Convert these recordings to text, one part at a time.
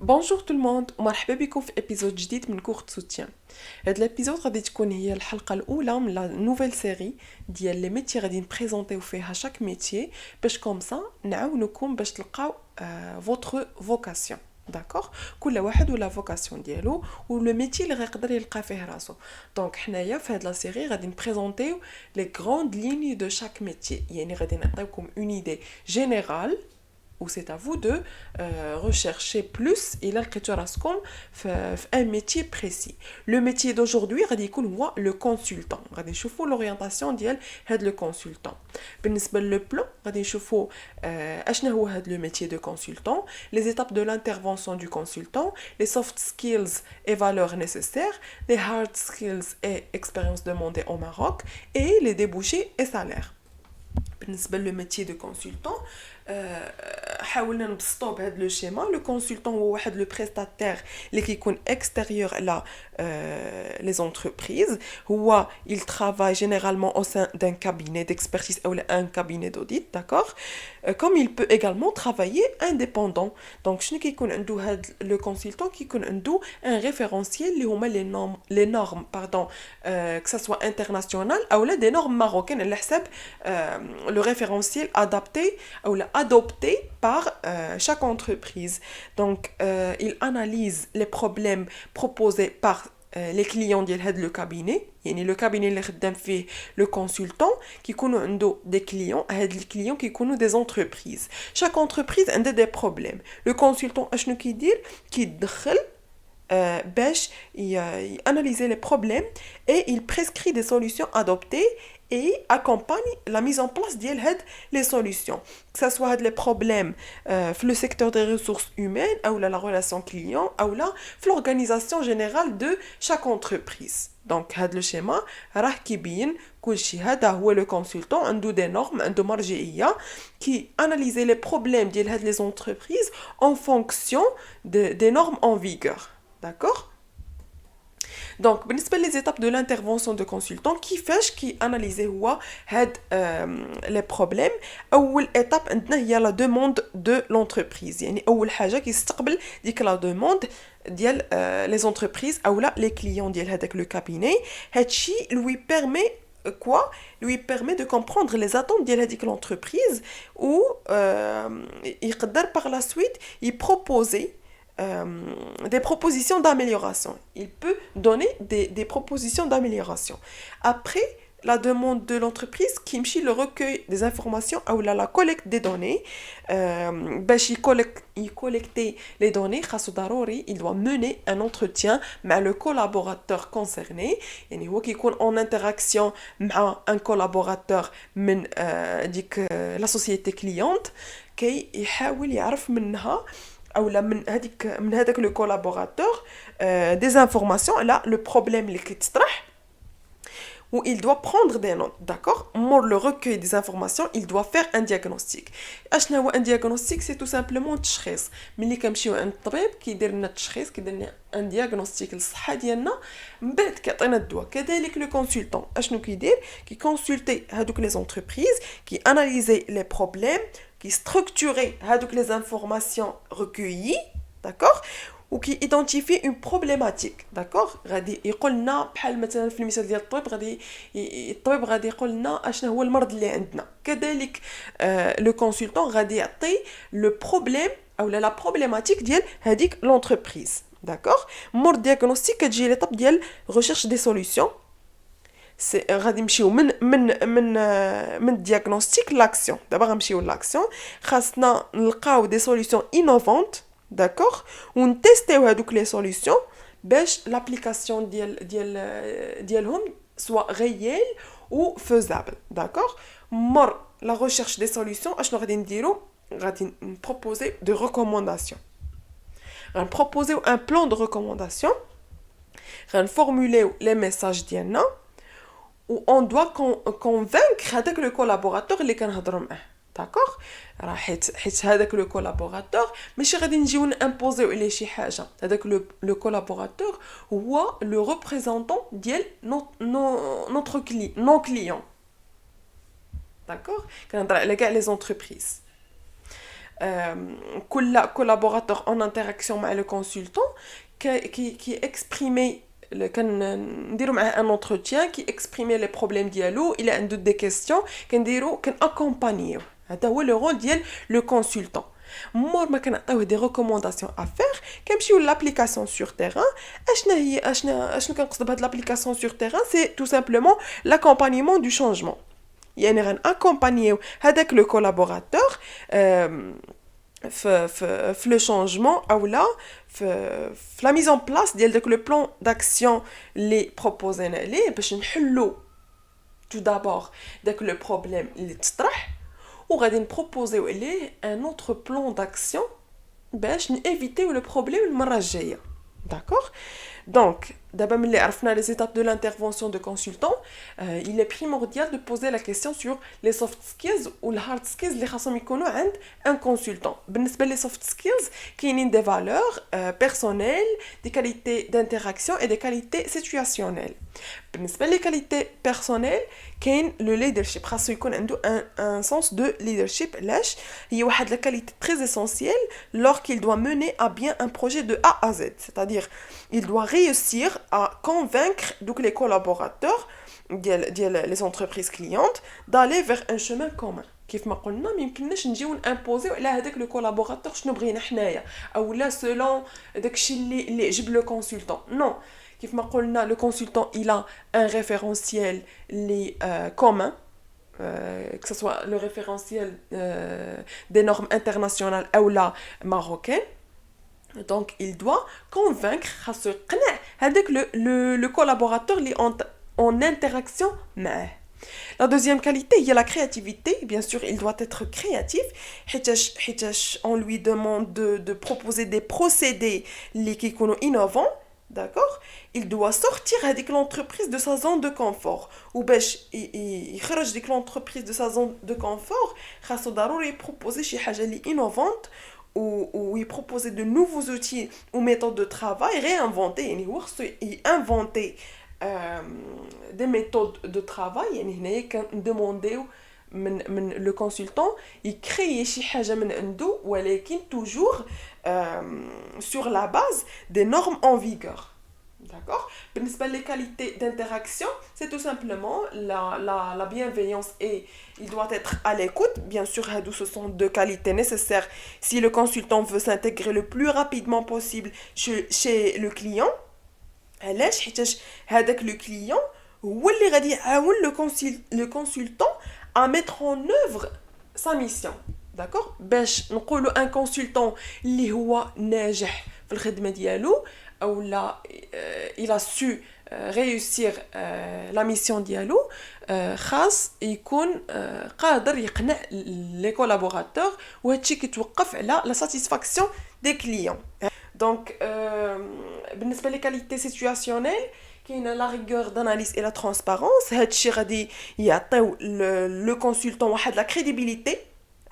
Bonjour tout le monde ومرحبا بكم في ابيزود جديد من كورت سوتيان. هاد الابيزود غادي تكون هي الحلقه الاولى من لا نوفيل سيري ديال لي ميتي غادي نبريزونطيو فيها شاك ميتي باش كوم سا نعاونكم باش تلقاو فوتر فوكاسيون. داكوغ كل واحد ولا فوكاسيون ديالو ولو ميتي اللي غيقدر يلقى فيه راسو. دونك حنايا في هاد لا سيري غادي نبريزونطيو لي غروند ليني دو شاك ميتي، يعني غادي نعطيوكم اون ايدي جينيرال ou c'est à vous de rechercher plus إلى لقيتو راسكم في un métier précis. Le métier d'aujourd'hui غادي يكون هو le consultant. غادي نشوفوا l'orientation ديال هاد le consultant. بالنسبة للو بلان غادي نشوفوا اشنا هو هاد le métier de consultant, les étapes de l'intervention du consultant, les soft skills et valeurs nécessaires, les hard skills et expériences demandées au Maroc et les débouchés et salaires. بالنسبة للميتي دو كونسلطون حاولنا نبسطوه بهذا لو شيما. لو كونسلطون هو واحد لو بريستاتير اللي كيكون اكستيريور على لي زونتربريز. هو il travaille généralement au sein d'un cabinet d'expertise ou un cabinet d'audit, d'accord, comme il peut également travailler indépendant. Donc شنو كيكون عنده هاد لو كونسلطون؟ كيكون عنده un référentiel اللي هما les normes pardon que ça soit international ou là des normes marocaines على حساب le référentiel adapté ou adopté par chaque entreprise. Donc il analyse les problèmes proposés par les clients ديال هذا le cabinet. يعني le cabinet اللي خدام فيه le consultant كيكونوا عنده des clients. هاد les clients كيكونوا des entreprises. chaque entreprise عندها des problèmes. le consultant اشنو كيدير؟ كيدخل باش analyser les problèmes et il prescrit des solutions adoptées et accompagne la mise en place de les solutions, que ce soit les problèmes dans le secteur des ressources humaines ou la relation client ou l'organisation générale de chaque entreprise. Donc le schéma راه كيبين كل شيء. هذا هو le consultant عنده des normes, عنده مرجعية qui analyse les problèmes ديال les entreprises en fonction des normes en vigueur. D'accord? Donc, بالنسبة les étapes de l'intervention de consultant, qui analyse les problèmes. أول étape عندنا هي la demande de l'entreprise. يعني أول حاجة كيستقبل ديك la demande ديال les entreprises ou les clients ديال هذاك le cabinet. هادشي lui permet quoi? Lui permet de comprendre les attentes ديال هذيك l'entreprise ou يقدر par la suite y proposer des propositions d'amélioration. Il peut donner des propositions d'amélioration. Après la demande de l'entreprise, qui me le recueil des informations ou la collecte des données, il collecter les données, il doit mener un entretien avec le collaborateur concerné. يعني هو كيكون en interaction مع un collaborateur من la société cliente كي يحاول يعرف منها ou من هذاك le collaborateur des informations là le problème اللي كيتطرح où il doit prendre des notes. D'accord? Pour le recueil des informations, il doit faire un diagnostic. اشنا هو un diagnostic? C'est tout simplement التشخيص. ملي كنمشيو عند الطبيب كيدير لنا التشخيص، كيدير لنا ان diagnostic للصحه ديالنا، من بعد كيعطينا الدواء. كذلك لو كونسلطون اشنو كيدير؟ كيكونسلتي هذوك لي زونتربريز، كي اناليزي لي بروبليم، كي ستركتوري هذوك لي انفورماسيون recueillies. D'accord? ou qui identifie une problématique. D'accord? غادي يقول لنا بحال مثلا في المثال ديال الطبيب غادي الطبيب غادي يقول لنا اشنا هو المرض اللي عندنا. كذلك لو كونسلطون غادي يعطي لو بروبليم او لا بروبليماتيك ديال هذيك لونتربريز. داكوغ؟ مور دياغنوستيك كتجي ليطاب ديال ريشيرش دي سوليوشن. سي غادي نمشيو من دياغنوستيك لاكسيون. دابا غنمشيو لاكسيون. خاصنا نلقاو دي سوليوشن انوفونت. D'accord? On teste les solutions باش l'application ديالهم soit réelle ou faisable. D'accord? Mor la recherche des solutions, اشنو غادي نديرو؟ غادي proposer de recommandations. غادي proposer un plan de recommandation. غادي formuler les messages ديالنا où on doit convaincre هذاك le collaborateur اللي كنهضروا معاه. داكوغ؟ راه حيت هذاك لو كولابوراتور ماشي غادي نجيو نامبوزيو عليه شي حاجه. هذاك لو كولابوراتور هو لو ريبريزونطون ديال نوتر كليون. داكوغ؟ كنهضر على كاع لي زونتربريز. كل collaborateur en interaction مع le consultant qui exprimait كان نديرو معاه ان entretien qui exprimait les problèmes ديالو il a عنده des questions كنديرو accompagner هذا هو le rôle ديال le consultant مور ما كنعطيوه دي ريكومونداسيون افير كنمشيو لابليكاسيون سور تيران اشنا كنقصد بهاد لابليكاسيون سور تيران سي تو سامبلومون لاكومبانيمون دو شانجمون يعني غنأكومبانيو هذاك لو كولابوراتور في لو شانجمون اولا في لا ميز ان بلاس ديال داك لو بلان داكسيون لي بروبوزينا ليه باش نحلو tout d'abord dès que le problème il est تطرح وغادي نبروبوزيو عليه ان اوتر بلان داكسيون باش نيفيتيو لو بروبليم المره الجايه داكوغ دونك d'abord ملي عرفنا les étapes de l'intervention de consultant il est primordial de poser la question sur les soft skills ou les hard skills اللي خاصهم يكونوا عند un consultant بالنسبه لي soft skills كاينين des valeurs personnelles des qualités d'interaction et des qualités situationnelles بالنسبه لي qualités personnelles كاين le leadership خاصو يكون عنده un sens de leadership علاش هي واحد la qualité très essentielle lorsqu'il doit mener à bien un projet de A à Z c'est-à-dire il doit réussir à convaincre donc les collaborateurs les entreprises clientes d'aller vers un chemin commun كيف ما قلنا ما يمكنناش نجيو نامبوزيو على هذاك لو كولابوراتور شنو بغينا حنايا اولا سولون داكشي اللي عجب لو كونسلطون نو كيف ما قلنا لو كونسلطون il a un référentiel les commun que ce soit le référentiel des normes internationales ou la marocaine. Donc il doit convaincre خاصو يقنع هذاك le collaborateur اللي en interaction معاه. La deuxième qualité, il y a la créativité. Bien sûr, il doit être créatif. On lui demande de proposer des procédés qui sont innovants. D'accord? Il doit sortir avec l'entreprise de sa zone de confort. Ou bien, il sort avec l'entreprise de sa zone de confort. Il doit proposer des choses innovantes ou il proposer de nouveaux outils ou méthodes de travail, réinventer. Il inventer des méthodes de travail يعني هنايا كندمونديو من le consultant يكري شي حاجه من عنده ولكن toujours sur la base des normes en vigueur. D'accord? بالنسبه les qualités d'interaction, c'est tout simplement la bienveillance et il doit être à l'écoute. Bien sûr, ce sont deux qualités nécessaires si le consultant veut s'intégrer le plus rapidement possible chez le client. علاش حيتاش هذاك لو كليون هو اللي غادي يعاون لو كونسلطون à mettre en œuvre sa mission d'accord باش نقولوا ان كونسلطون اللي هو ناجح في الخدمه ديالو او لا il a su réussir la mission ديالو خاص يكون قادر يقنع لي كولابوراتور وهادشي كيتوقف على لا ساتيسفاكسيون دي كليون. Donc, بالنسبة les qualités situationnelles, كاينه la rigueur d'analyse et la transparence. هادشي غادي يعطيو le consultant واحد la crédibilité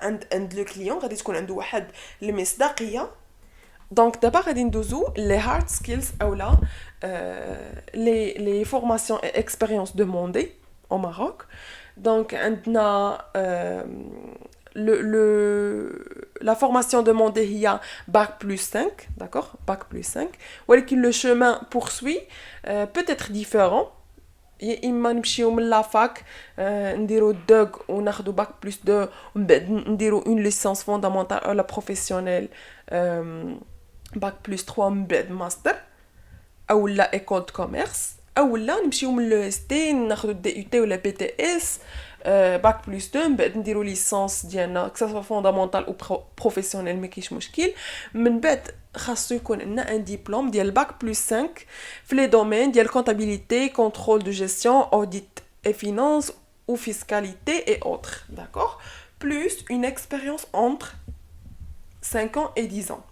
عند le client غادي تكون عنده واحد المصداقية. Donc d'abord غادي ندوزو les hard skills اولا les formations et expériences demandées au Maroc. Donc عندنا la formation demandée il y a bac plus 5 d'accord bac plus 5 ولكن le chemin poursuit peut être différent اما نمشيو من لا فاك نديرو دوغ وناخذوا باك بلس 2 ومن بعد نديرو اون ليسانس فوندامونتال ولا بروفيسيونيل باك بلس 3 من بعد ماستر او لا ايكول دو كوميرس او لا نمشيو من لو اس تي ناخذوا دي يو تي ولا بي تي اس باك بلس 2 من بعد نديرو ليسانس ديالنا كسا فوندامونتال او بروفيسيونيل ما كاينش مشكل من بعد خاصو يكون عندنا ان ديبلوم ديال باك بلس 5 في لي دومين ديال كونطابيليتي كونترول دو جيستيون اوديت اي فينانس ou fiscalité et autres d'accord plus une expérience entre 5 ans et 10 ans.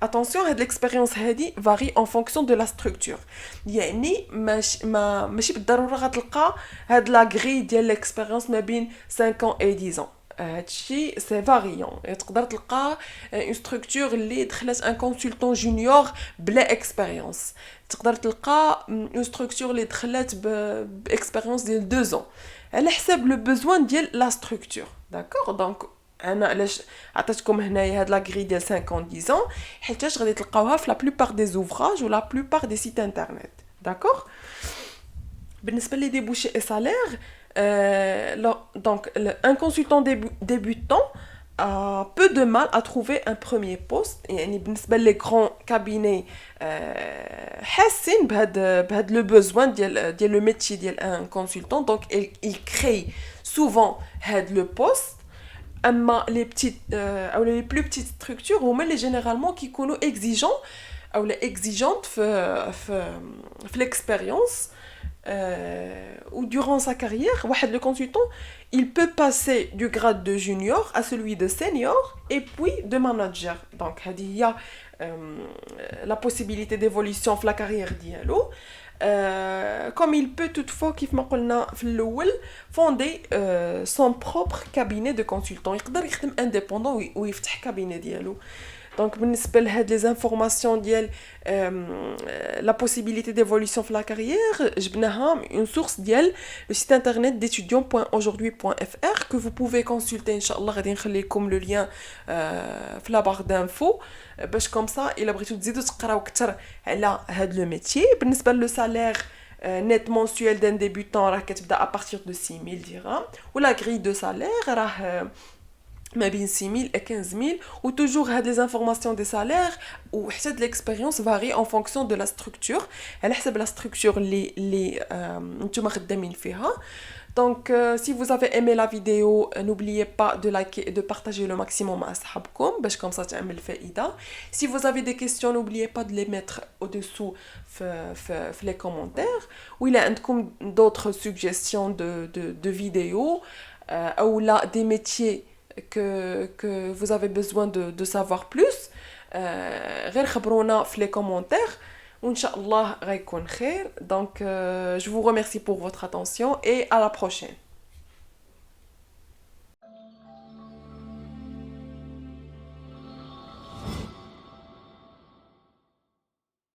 Attention, l'expérience varie en fonction de la structure. يعني ماشي بالضرورة غتلقى هاد لا غري ديال l'expérience ما بين 5 ans et 10 ans. هادشي سي فاريون. تقدر تلقى une structure اللي دخلت ان كونسلطون جونيور بلا اكسبيريونس. تقدر تلقى une structure اللي دخلت باكسبيريونس ديال 2 ans. على حسب لو بوزوان ديال لا structure. D'accord? Donc انا علاش عطيتكم هنايا هاد لا غري ديال 50 10 ans حيتاش غادي تلقاوها في لا بلوبار دي زوفراج ولا بلوبار دي سيت انترنت داكوغ. بالنسبه لي ديبوشي اي سالير donc un consultant débutant a peu de mal à trouver un premier poste. يعني بالنسبه لي grands cabinets حاسين بهاد le besoin ديال le métier ديال un consultant, donc il crée souvent هاد le poste. اما les petites ou les plus petites structures هما اللي généralement كيكونوا exigeants ou les exigeantes في l'expérience. Ou durant sa carrière, le consultant, il peut passer du grade de junior à celui de senior et puis de manager. Donc, il y a la possibilité d'évolution dans la carrière dialo. Comme il peut toutefois, fonder son propre cabinet de consultant. Il peut être indépendant ou il fait cabinet dialo. Donc, بالنسبة لهاد les informations ديال la possibilité d'évolution في la carrière, جبناها une source ديال le site internet d'étudiants.aujourd'hui.fr que vous pouvez consulter إن شاء الله. غادي نخلي لكم le lien في la barre d'infos باش comme ça إلا بغيتو تزيدوا تقراو أكثر على هاد le métier. بالنسبة le salaire net mensuel d'un débutant راه كتبدا à partir de 6000 dirhams ou la grille de salaire راه ما بين 6000 et 15000 ou toujours هاد les informations des salaires ou حتى l'expérience varie en fonction de la structure على حسب la structure اللي نتوما خدامين فيها. Donc si vous avez aimé la vidéo, n'oubliez pas de liker et de partager le maximum مع أصحابكم باش comme ça تعمل فائدة. Si vous avez des questions, n'oubliez pas de les mettre au-dessous في les commentaires. ou il y a عندكم d'autres suggestions de vidéos ou là des métiers que vous avez besoin de savoir plus, غير خبرونا في les commentaires وإن شاء الله غيكون خير. Donc je vous remercie pour votre attention et à la prochaine.